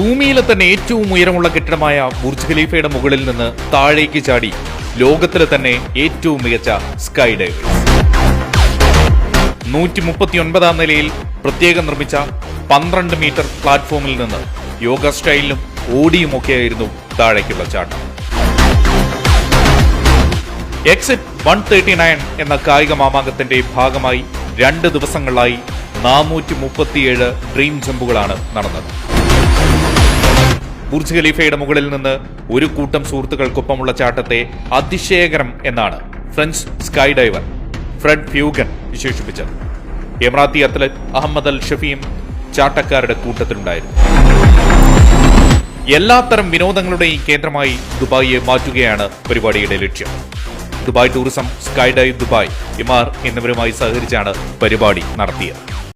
ഭൂമിയിലെ തന്നെ ഏറ്റവും ഉയരമുള്ള കെട്ടിടമായ ബുർജ് ഖലീഫയുടെ മുകളിൽ നിന്ന് താഴേക്ക് ചാടി ലോകത്തിലെ തന്നെ ഏറ്റവും മികച്ച സ്കൈ ഡൈവേഴ്സ്. 139 നിലയിൽ പ്രത്യേകം നിർമ്മിച്ച 12 മീറ്റർ പ്ലാറ്റ്ഫോമിൽ നിന്ന് യോഗ സ്റ്റൈലിലും ഓടിയുമൊക്കെയായിരുന്നു താഴേക്കുള്ള ചാട്ടം. എക്സിറ്റ് 139 എന്ന കായിക മാമാങ്കത്തിന്റെ ഭാഗമായി 2 ദിവസങ്ങളിലായി 437 ഡ്രീം ജമ്പുകളാണ് നടന്നത്. ബുർജ് ഖലീഫയുടെ മുകളിൽ നിന്ന് ഒരു കൂട്ടം സുഹൃത്തുക്കൾക്കൊപ്പമുള്ള ചാട്ടത്തെ അതിശയകരം എന്നാണ് French sky diver Fred Fugen വിശേഷിപ്പിച്ചത്. Emirati athlete Ahmed Al Shafeem ചാട്ടക്കാരുടെ കൂട്ടത്തിലുണ്ടായിരുന്നു. എല്ലാത്തരം വിനോദങ്ങളുടെയും കേന്ദ്രമായി ദുബായിയെ മാറ്റുകയാണ് പരിപാടിയുടെ ലക്ഷ്യം. Dubai tourism, sky dive Dubai, Emaar എന്നിവരുമായി സഹകരിച്ചാണ് പരിപാടി നടത്തിയത്.